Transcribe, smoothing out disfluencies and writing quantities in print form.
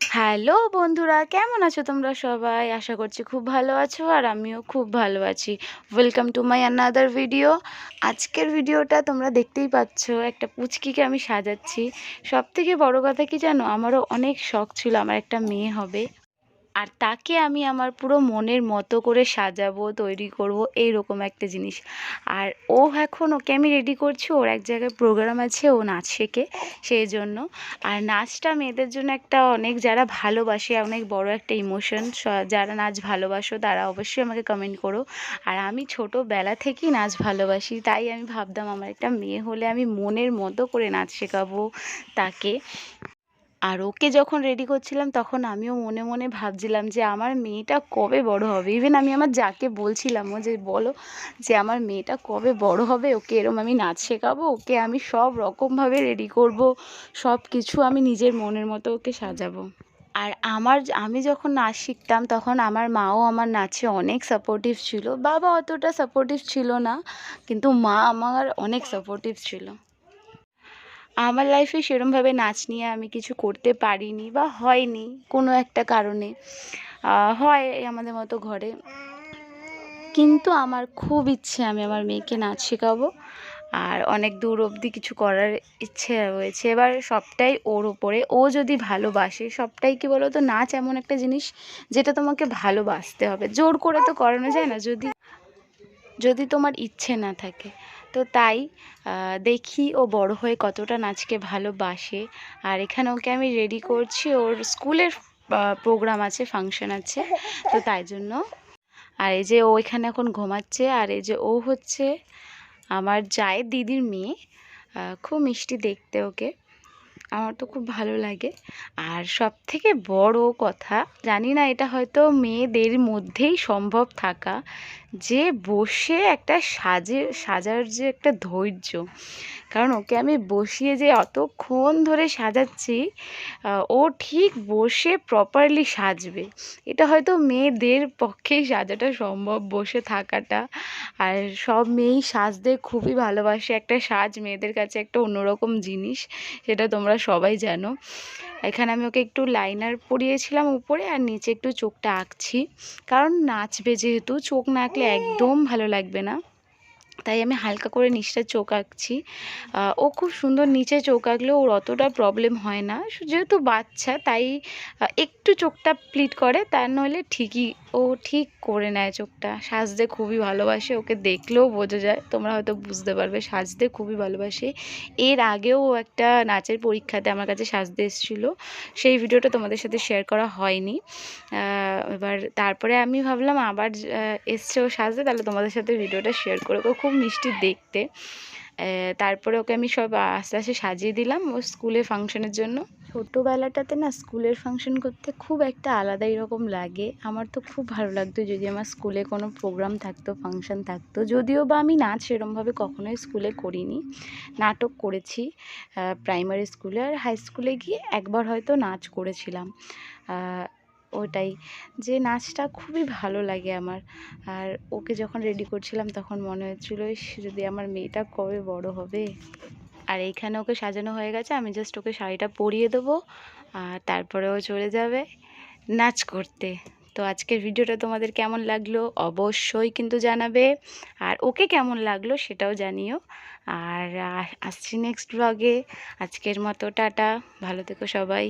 Hello বন্ধুরা, কেমন আছো তোমরা সবাই? আশা করছি খুব ভালো আছো আর আমিও খুব ভালো আছি। Welcome to my another video. আজকের ভিডিওটা তোমরা দেখতেই পাচ্ছ, একটা পুচকিকে আমি সাজাচ্ছি। সবথেকে বড় কথা কি জানো, আমারও অনেক শখ ছিল আমার একটা মেয়ে হবে। আর তাকে আমি আমার পুরো মনের মতো করে সাজাবো, তৈরি করব, এইরকম একটা জিনিস। আর ওকে আমি রেডি করছি, ওর এক জায়গায় প্রোগ্রাম আছে, ও নাচ শেখে সেই জন্য। আর নাচটা মেয়েদের জন্য একটা অনেক, যারা ভালোবাসে, অনেক বড় একটা ইমোশন। যারা নাচ ভালোবাসো তারা অবশ্যই আমাকে কমেন্ট করো। আর আমি ছোটোবেলা থেকেই নাচ ভালোবাসি, তাই আমি ভাবতাম আমার একটা মেয়ে হলে আমি মনের মতো করে নাচ শেখাবো তাকে। আর ওকে যখন রেডি করছিলাম তখন আমিও মনে মনে ভাবছিলাম যে আমার মেয়েটা কবে বড় হবে। ইভেন আমি আমার যাকে বলছিলামও যে বলো যে আমার মেয়েটা কবে বড় হবে, ওকে এরম আমি নাচ শেখাবো, ওকে আমি সব রকমভাবে রেডি করব, সব কিছু আমি নিজের মনের মতো ওকে সাজাবো। আর আমি যখন নাচ শিখতাম তখন আমার মাও আমার নাচে অনেক সাপোর্টিভ ছিল। বাবা অতটা সাপোর্টিভ ছিল না, কিন্তু মা আমার অনেক সাপোর্টিভ ছিল। আমার লাইফে সেরমভাবে নাচ নিয়ে আমি কিছু করতে পারিনি বা হয়নি কোনো একটা কারণে। হয় আমাদের মতো ঘরে, কিন্তু আমার খুব ইচ্ছে আমি আমার মেয়েকে নাচ শেখাবো আর অনেক দূর অবধি কিছু করার ইচ্ছে রয়েছে। এবার সবটাই ওর ওপরে, ও যদি ভালোবাসে। সবটাই কি বলো তো, নাচ এমন একটা জিনিস যেটা তোমাকে ভালোবাসতে হবে, জোর করে তো করানো যায় না যদি যদি তোমার ইচ্ছে না থাকে। তো তাই দেখি ও বড় হয়ে কতটা নাচকে ভালোবাসে। আর এখানে ওকে আমি রেডি করছি, ওর স্কুলের প্রোগ্রাম আছে, ফাংশন আছে, তো তাই জন্য। আর এই যে ও এখানে এখন ঘুমাচ্ছে, আর এই যে ও হচ্ছে আমার জায়ের দিদির মেয়ে। খুব মিষ্টি দেখতে ওকে, আমার তো খুব ভালো লাগে। আর সবথেকে বড় কথা, জানি না এটা হয়তো মেয়েদের মধ্যেই সম্ভব থাকা, যে বসে একটা সাজার যে একটা ধৈর্য। কারণ ওকে আমি বসিয়ে যে অতক্ষণ ধরে সাজাচ্ছি, ও ঠিক বসে প্রপারলি সাজবে। এটা হয়তো মেয়েদের পক্ষেই সাজাটা সম্ভব, বসে থাকাটা। আর সব মেয়েই সাজতে খুবই ভালোবাসে, একটা সাজ মেয়েদের কাছে একটা অন্যরকম জিনিস, সেটা তোমরা সবাই জানো। এখানে আমি ওকে একটু লাইনার পরিয়েছিলাম উপরে, আর নিচে একটু চোখটা আঁকছি, কারণ নাচবে যেহেতু, চোখ না আঁকলে একদম ভালো লাগবে না। তাই আমি হালকা করে নিচটা চোখ আঁকছি। ও খুব সুন্দর নিচে চোখ আঁকলেও ওর অতটা প্রবলেম হয় না, যেহেতু বাচ্চা তাই একটু চোখটা প্লিট করে, তা নইলে ঠিকই ও ঠিক করে নেয় চোখটা। সাজতে খুবই ভালোবাসে, ওকে দেখলেও বোঝা যায়, তোমরা হয়তো বুঝতে পারবে, সাজতে খুবই ভালোবাসে। এর আগেও ও একটা নাচের পরীক্ষাতে আমার কাছে সাজতে এসেছিলো, সেই ভিডিওটা তোমাদের সাথে শেয়ার করা হয়নি। এবার তারপরে আমি ভাবলাম আবার এসছে ও সাজতে, তাহলে তোমাদের সাথে ভিডিওটা শেয়ার করে। ও খুব মিষ্টি দেখতে। তারপরে ওকে আমি সব আস্তে আস্তে সাজিয়ে দিলাম ও স্কুলে ফাংশনের জন্য। ছোটোবেলাটাতে না স্কুলের ফাংশন করতে খুব একটা আলাদাই রকম লাগে। আমার তো খুব ভালো লাগতো যদি আমার স্কুলে কোনো প্রোগ্রাম থাকতো, ফাংশন থাকতো। যদিও বা আমি নাচ সেরমভাবে কখনোই স্কুলে করিনি, নাটক করেছি প্রাইমারি স্কুলে, আর হাই স্কুলে গিয়ে একবার হয়তো নাচ করেছিলাম। ওটাই, যে নাচটা খুবই ভালো লাগে আমার। আর ওকে যখন রেডি করছিলাম তখন মনে হচ্ছিলো, ইস, যদি আমার মেয়েটা কবে বড় হবে। আর এইখানে ওকে সাজানো হয়ে গেছে, আমি জাস্ট ওকে শাড়িটা পরিয়ে দেবো, আর তারপরে ও চলে যাবে নাচ করতে। তো আজকের ভিডিওটা তোমাদের কেমন লাগলো অবশ্যই কিন্তু জানাবে, আর ওকে কেমন লাগলো সেটাও জানিও। আর আসছি নেক্সট ব্লগে। আজকের মতো টাটা, ভালো থেকো সবাই।